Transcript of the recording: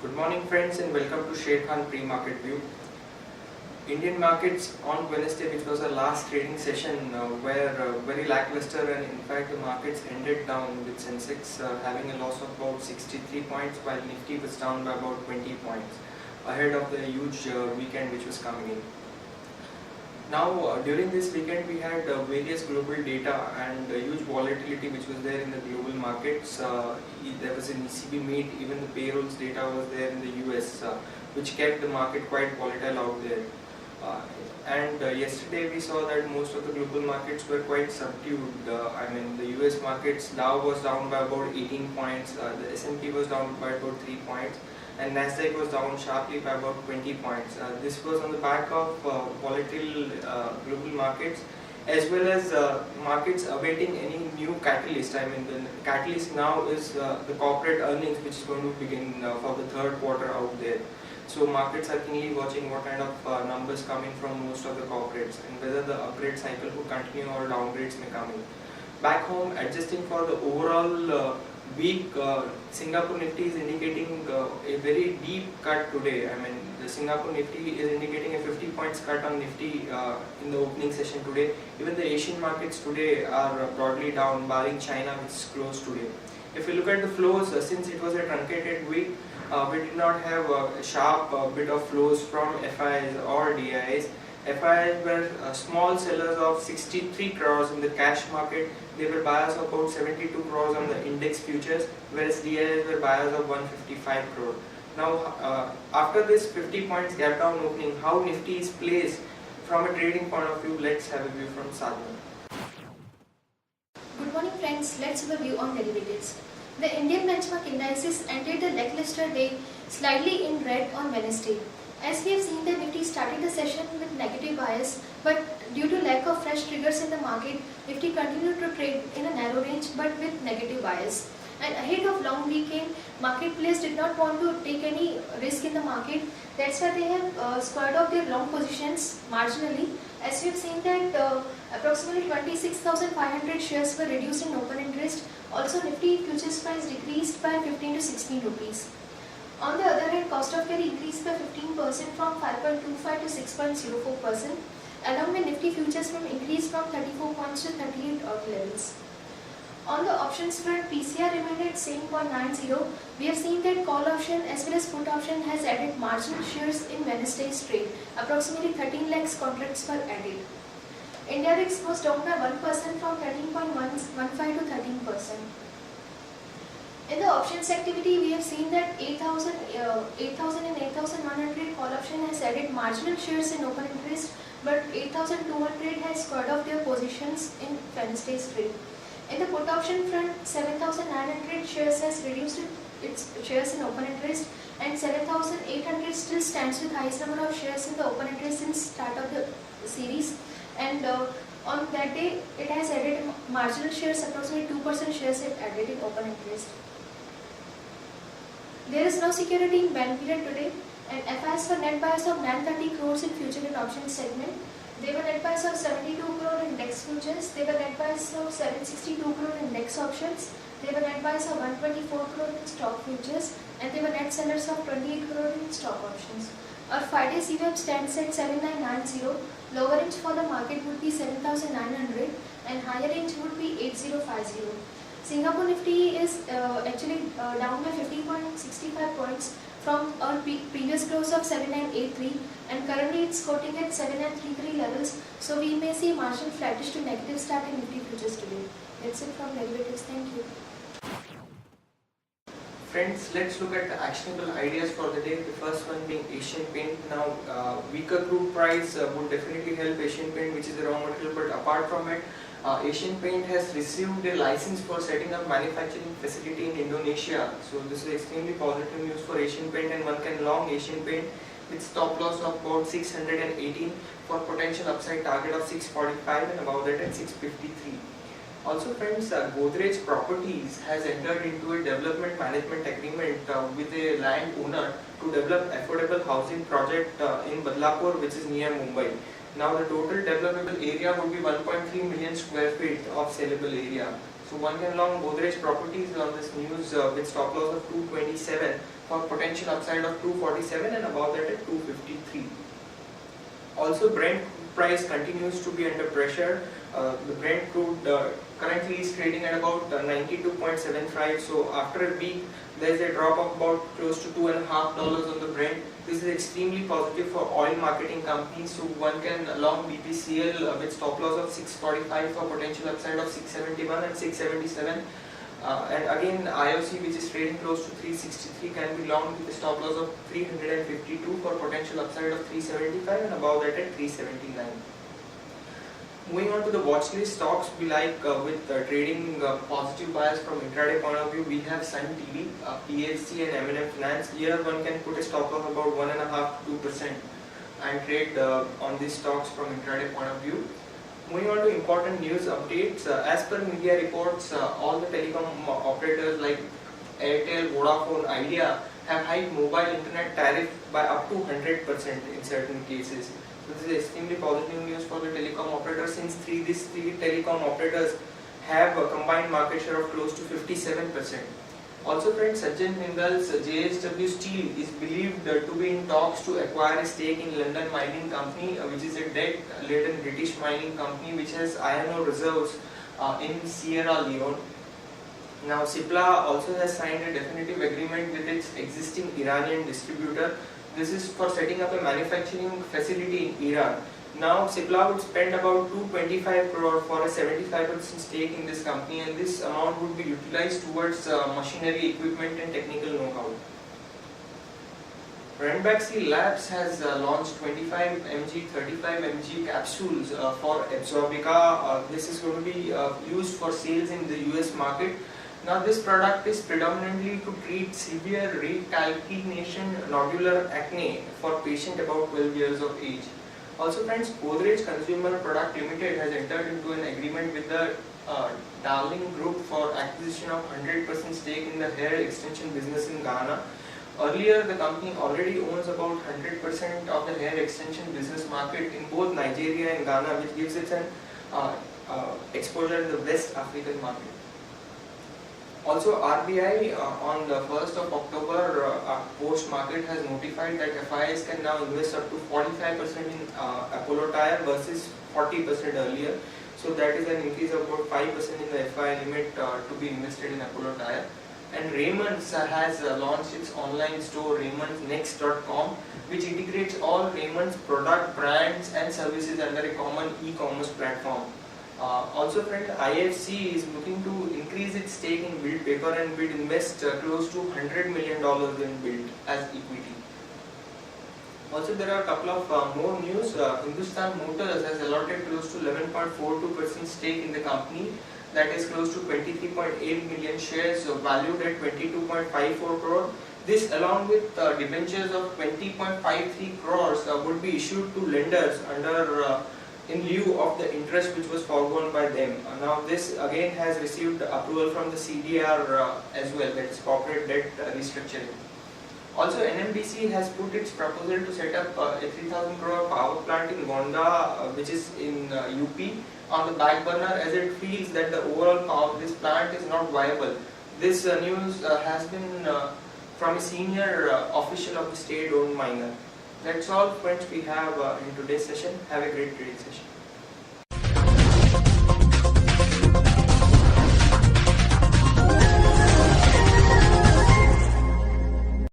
Good morning friends and welcome to Sharekhan pre-market view. Indian markets on Wednesday, which was our last trading session, were very lackluster, and in fact the markets ended down with Sensex having a loss of about 63 points while Nifty was down by about 20 points ahead of the huge weekend which was coming in. Now during this weekend we had various global data and huge volatility which was there in the global markets. There was an ECB meet, even the payrolls data was there in the US, which kept the market quite volatile out there. Yesterday we saw that most of the global markets were quite subdued. The US markets, Dow was down by about 18 points, the S&P was down by about 3 points, and Nasdaq was down sharply by about 20 points. This was on the back of volatile global markets, as well as markets awaiting any new catalyst. The catalyst now is the corporate earnings, which is going to begin for the third quarter out there. So markets are keenly watching what kind of numbers coming from most of the corporates and whether the upgrade cycle will continue or downgrades may come in. Back home, adjusting for the overall weak, Singapore Nifty is indicating a very deep cut today. The Singapore Nifty is indicating a 50 points cut on Nifty in the opening session today. Even the Asian markets today are broadly down, barring China, which is closed today. If you look at the flows, since it was a truncated week, we did not have a sharp bit of flows from FIs or DIs. FIs were small sellers of 63 crores in the cash market. They were buyers of about 72 crores on the index futures, whereas DIs were buyers of 155 crore. Now, after this 50 points gap down opening, how Nifty is placed from a trading point of view, let's have a view from Sadhana. Good morning friends, let's have a view on derivatives. The Indian benchmark indices ended the lackluster day slightly in red on Wednesday. As we have seen, the Nifty started the session with negative bias, but due to lack of fresh triggers in the market, Nifty continued to trade in a narrow range but with negative bias. And ahead of long weekend, marketplace did not want to take any risk in the market. That's why they have squared off their long positions marginally. As we have seen that approximately 26,500 shares were reduced in open interest. Also, Nifty futures price decreased by 15 to 16 rupees. On the other hand, cost of carry increased by 15% from 5.25 to 6.04%, along with Nifty futures from increased from 34 points to 38 odd levels. On the options front, PCR remained at same 0.90. We have seen that call option as well as put option has added marginal shares in Wednesday's trade. Approximately 13 lakhs contracts were added. India VIX was down by 1% from 13.15 to 13%. In the options activity, we have seen that 8,000 and 8,100 call option has added marginal shares in open interest, but 8,200 has squared off their positions in Wednesday's trade. In the put option front, 7,900 shares has reduced its shares in open interest, and 7,800 still stands with highest number of shares in the open interest since start of the series. And on that day, it has added marginal shares, approximately 2% shares have added in open interest. There is no security in ban period today, and FIs were net buyers of 930 crores in future and options segment. They were net buyers of 72 crore in index futures. They were net buyers of 762 crore in index options. They were net buyers of 124 crore in stock futures, and they were net sellers of 28 crore in stock options. Our 5-day CVM stands at 7990. Lower range for the market would be 7,900 and higher range would be 8050. Singapore Nifty is actually down by 50.65 points from our previous close of 7983, and currently it's quoting at 7933 levels. So we may see marginal flattish to negative start in Nifty futures today. That's it from derivatives. Thank you. Friends, let's look at the actionable ideas for the day. The first one being Asian Paint. Now, weaker crude price would definitely help Asian Paint, which is the raw material. But apart from it, Asian Paint has received a license for setting up manufacturing facility in Indonesia. So this is extremely positive news for Asian Paint, and one can long Asian Paint with stop loss of about 618 for potential upside target of 645 and above that at 653. Also friends, Godrej Properties has entered into a development management agreement with a land owner to develop affordable housing project in Badlapur, which is near Mumbai. Now the total developable area would be 1.3 million square feet of sellable area. So one can long Godrej Properties on this news with stop loss of 227 for potential upside of 247 and above that at 253. Also, Brent price continues to be under pressure. The Brent crude currently is trading at about 92.75. So after a week, there is a drop of about close to $2.50 on the Brent. This is extremely positive for oil marketing companies. So one can long BPCL with stop loss of 645 for potential upside of 671 and 677. And again, IOC, which is trading close to 363, can be long with a stop loss of 352 for potential upside of 375 and above that at 379. Moving on to the watch list stocks, we like with trading positive bias from intraday point of view, we have Sun TV, PLC and M&M Finance. Here one can put a stop loss about 1.5 to 2% and trade on these stocks from intraday point of view. Moving on to important news updates, as per media reports, all the telecom operators like Airtel, Vodafone, Idea have hiked mobile internet tariff by up to 100% in certain cases. So this is extremely positive news for the telecom operators, since these three telecom operators have a combined market share of close to 57%. Also friends, Sajjan Jindal's JSW Steel is believed to be in talks to acquire a stake in London Mining Company, which is a debt-laden British mining company which has iron ore reserves in Sierra Leone. Now Cipla also has signed a definitive agreement with its existing Iranian distributor. This is for setting up a manufacturing facility in Iran. Now Cipla would spend about 225 crore for a 75% stake in this company, and this amount would be utilized towards machinery, equipment and technical know-how. Ranbaxy Labs has launched 25 mg, 35 mg capsules for Absorbica. This is going to be used for sales in the US market. Now this product is predominantly to treat severe recalcination nodular acne for patients about 12 years of age. Also friends, Godrej Consumer Product Limited has entered into an agreement with the Darling Group for acquisition of 100% stake in the hair extension business in Ghana. Earlier, the company already owns about 100% of the hair extension business market in both Nigeria and Ghana, which gives it an exposure in the West African market. Also, RBI on the 1st of October post-market has notified that FIs can now invest up to 45% in Apollo Tyre versus 40% earlier. So that is an increase of about 5% in the FI limit to be invested in Apollo Tyre. And Raymond's has launched its online store raymondsnext.com, which integrates all Raymond's product, brands and services under a common e-commerce platform. Also friend, IFC is looking to increase its stake in Build Paper and will invest close to $100 million in Build as equity. Also there are a couple of more news. Hindustan Motors has allotted close to 11.42% stake in the company, that is close to 23.8 million shares valued at 22.54 crore. This along with debentures of 20.53 crores would be issued to lenders under in lieu of the interest which was foregone by them. Now this again has received approval from the CDR as well, that is corporate debt restructuring. Also NMDC has put its proposal to set up a 3000 crore power plant in Gonda which is in UP on the back burner, as it feels that the overall power this plant is not viable. This news has been from a senior official of the state-owned miner. That's all friends we have in today's session. Have a great trading session.